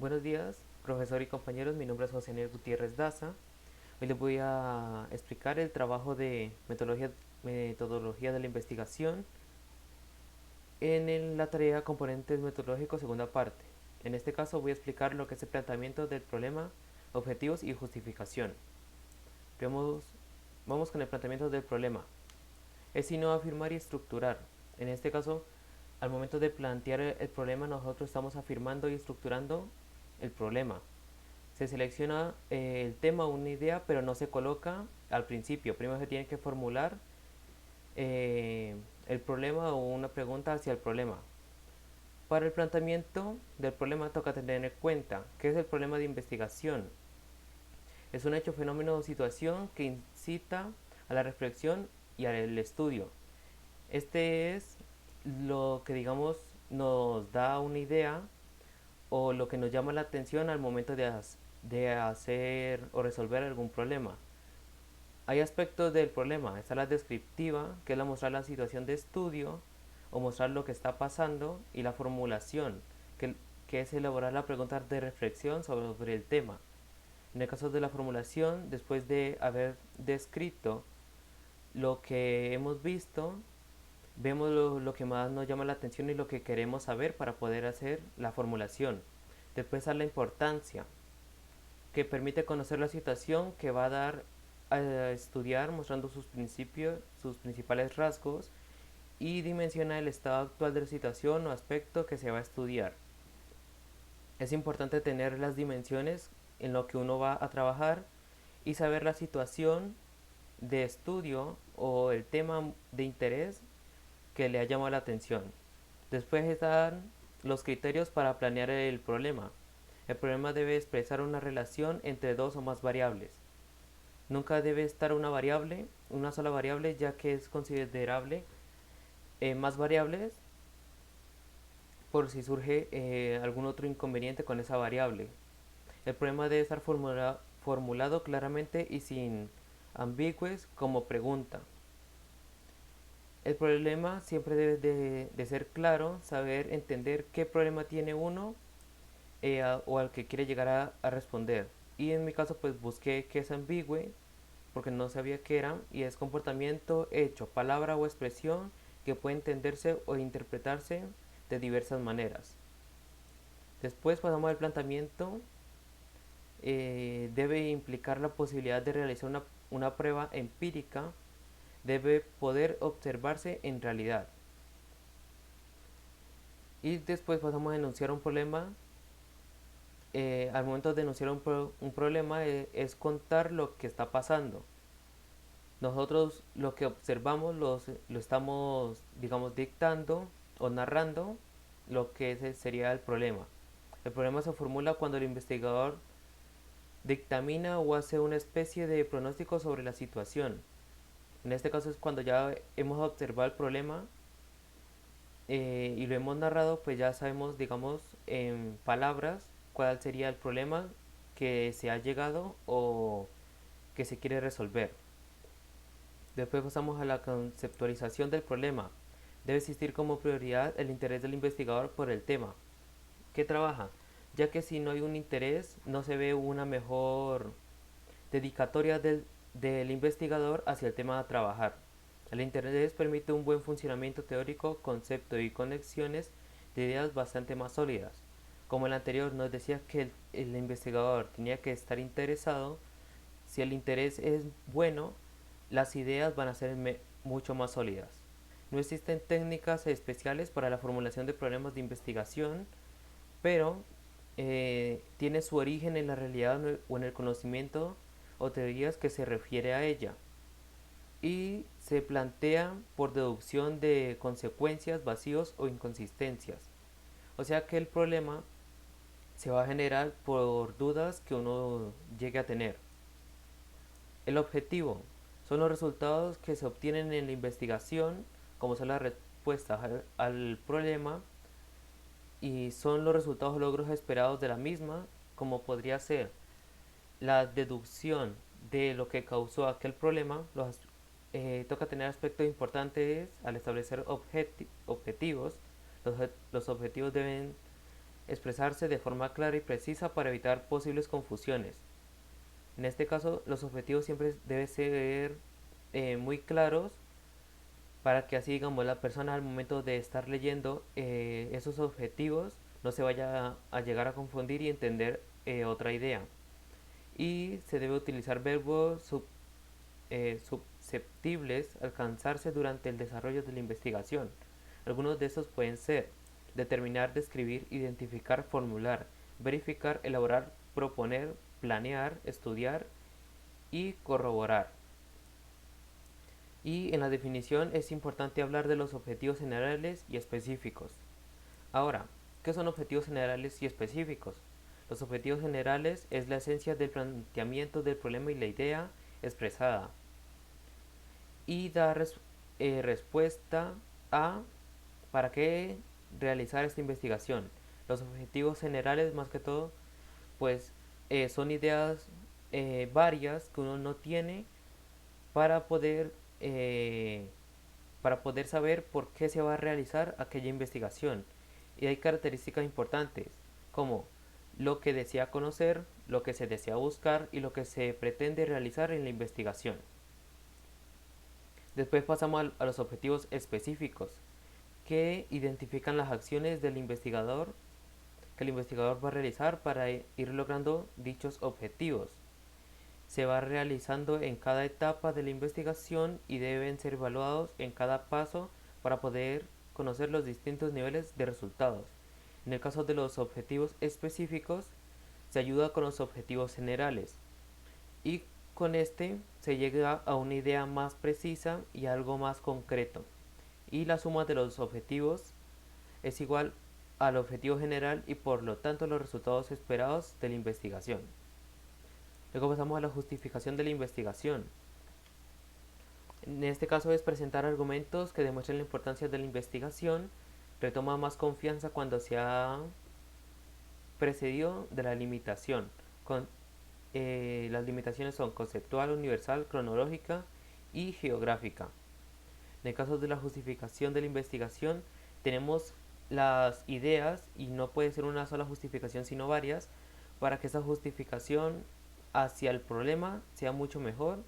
Buenos días, profesor y compañeros. Mi nombre es José Daniel Gutiérrez Daza. Hoy les voy a explicar el trabajo de metodología de la investigación en la tarea Componentes Metodológicos, segunda parte. En este caso voy a explicar lo que es el planteamiento del problema, objetivos y justificación. Vamos, vamos con el planteamiento del problema. Es sino afirmar y estructurar. En este caso, al momento de plantear el problema, nosotros estamos afirmando y estructurando el problema. Se selecciona el tema o una idea, pero no se coloca al principio. Primero se tiene que formular el problema o una pregunta hacia el problema. Para el planteamiento del problema toca tener en cuenta qué es el problema de investigación. Es un hecho, fenómeno o situación que incita a la reflexión y al estudio. Este es lo que digamos nos da una idea o lo que nos llama la atención al momento de hacer o resolver algún problema. Hay aspectos del problema. Está la descriptiva, que es la mostrar la situación de estudio o mostrar lo que está pasando, y la formulación, que es elaborar la pregunta de reflexión sobre el tema. En el caso de la formulación, después de haber descrito lo que hemos visto, vemos lo que más nos llama la atención y lo que queremos saber para poder hacer la formulación. Después está la importancia, que permite conocer la situación que va a dar a estudiar, mostrando sus principios, sus principales rasgos, y dimensiona el estado actual de la situación o aspecto que se va a estudiar. Es importante tener las dimensiones en lo que uno va a trabajar y saber la situación de estudio o el tema de interés que le ha llamado la atención. Después están los criterios para planear el problema. El problema debe expresar una relación entre dos o más variables. Nunca debe estar una sola variable, ya que es considerable más variables por si surge algún otro inconveniente con esa variable. El problema debe estar formulado claramente y sin ambigües como pregunta. El problema siempre debe de ser claro, saber entender qué problema tiene uno o al que quiere llegar a responder. Y en mi caso pues busqué que es ambigüe porque no sabía qué era, y es comportamiento, hecho, palabra o expresión que puede entenderse o interpretarse de diversas maneras. Después pasamos al planteamiento. Debe implicar la posibilidad de realizar una prueba empírica, debe poder observarse en realidad. Y después pasamos a enunciar un problema. Al momento de enunciar un problema es contar lo que está pasando. Nosotros lo que observamos lo estamos, digamos, dictando o narrando lo que ese sería el problema. El problema se formula cuando el investigador dictamina o hace una especie de pronóstico sobre la situación. En este caso es cuando ya hemos observado el problema y lo hemos narrado, pues ya sabemos, digamos, en palabras cuál sería el problema que se ha llegado o que se quiere resolver. Después pasamos a la conceptualización del problema. Debe existir como prioridad el interés del investigador por el tema que trabaja, ya que si no hay un interés no se ve una mejor dedicatoria del investigador hacia el tema a trabajar. El interés permite un buen funcionamiento teórico, concepto y conexiones de ideas bastante más sólidas. Como el anterior nos decía que el investigador tenía que estar interesado, si el interés es bueno, las ideas van a ser mucho más sólidas. No existen técnicas especiales para la formulación de problemas de investigación, pero tiene su origen en la realidad o en el conocimiento o teorías que se refiere a ella, y se plantea por deducción de consecuencias, vacíos o inconsistencias. O sea que el problema se va a generar por dudas que uno llegue a tener. El objetivo son los resultados que se obtienen en la investigación, como son las respuestas al problema, y son los resultados o logros esperados de la misma, como podría ser la deducción de lo que causó aquel problema. Toca tener aspectos importantes al establecer objetivos. Los objetivos deben expresarse de forma clara y precisa para evitar posibles confusiones. En este caso, los objetivos siempre deben ser muy claros para que así, digamos, la persona al momento de estar leyendo esos objetivos no se vaya a llegar a confundir y entender otra idea. Y se debe utilizar verbos susceptibles alcanzarse durante el desarrollo de la investigación. Algunos de estos pueden ser determinar, describir, identificar, formular, verificar, elaborar, proponer, planear, estudiar y corroborar. Y en la definición es importante hablar de los objetivos generales y específicos. Ahora, ¿qué son objetivos generales y específicos? Los objetivos generales es la esencia del planteamiento del problema y la idea expresada y da respuesta a para qué realizar esta investigación. Los objetivos generales, más que todo, pues son ideas varias que uno no tiene para poder eh, saber por qué se va a realizar aquella investigación. Y hay características importantes como lo que desea conocer, lo que se desea buscar y lo que se pretende realizar en la investigación. Después pasamos a los objetivos específicos, que identifican las acciones del investigador que el investigador va a realizar para ir logrando dichos objetivos. Se va realizando en cada etapa de la investigación y deben ser evaluados en cada paso para poder conocer los distintos niveles de resultados. En el caso de los objetivos específicos, se ayuda con los objetivos generales y con este se llega a una idea más precisa y algo más concreto. Y la suma de los objetivos es igual al objetivo general y por lo tanto los resultados esperados de la investigación. Luego pasamos a la justificación de la investigación. En este caso es presentar argumentos que demuestren la importancia de la investigación, retoma más confianza cuando se ha precedido de la limitación. Las limitaciones son conceptual, universal, cronológica y geográfica. En el caso de la justificación de la investigación, tenemos las ideas y no puede ser una sola justificación sino varias para que esa justificación hacia el problema sea mucho mejor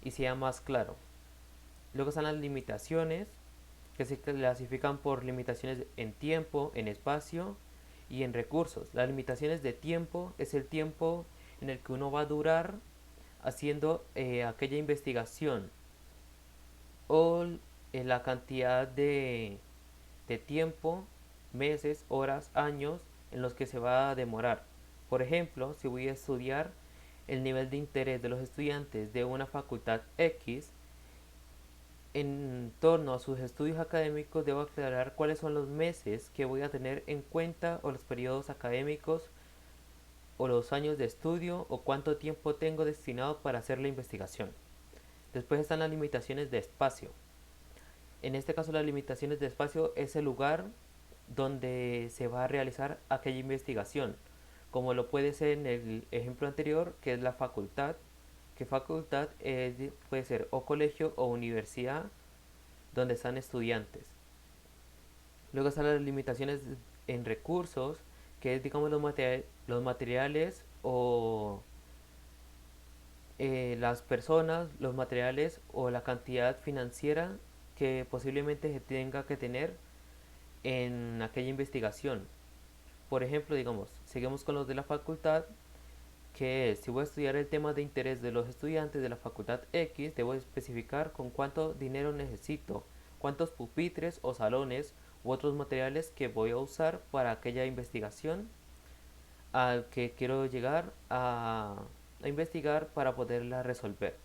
y sea más claro. Luego están las limitaciones, que se clasifican por limitaciones en tiempo, en espacio y en recursos. Las limitaciones de tiempo es el tiempo en el que uno va a durar haciendo aquella investigación o la cantidad de tiempo, meses, horas, años en los que se va a demorar. Por ejemplo, si voy a estudiar el nivel de interés de los estudiantes de una facultad X, en torno a sus estudios académicos debo aclarar cuáles son los meses que voy a tener en cuenta o los periodos académicos o los años de estudio o cuánto tiempo tengo destinado para hacer la investigación. Después están las limitaciones de espacio. En este caso las limitaciones de espacio es el lugar donde se va a realizar aquella investigación, como lo puede ser en el ejemplo anterior, que es la facultad, que facultad puede ser o colegio o universidad donde están estudiantes. Luego están las limitaciones en recursos, que es digamos los materiales o las personas, los materiales o la cantidad financiera que posiblemente se tenga que tener en aquella investigación. Por ejemplo, digamos, seguimos con los de la facultad, que es, si voy a estudiar el tema de interés de los estudiantes de la facultad X, debo especificar con cuánto dinero necesito, cuántos pupitres o salones u otros materiales que voy a usar para aquella investigación al que quiero llegar a investigar para poderla resolver.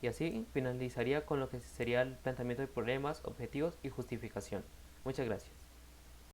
Y así finalizaría con lo que sería el planteamiento de problemas, objetivos y justificación. Muchas gracias.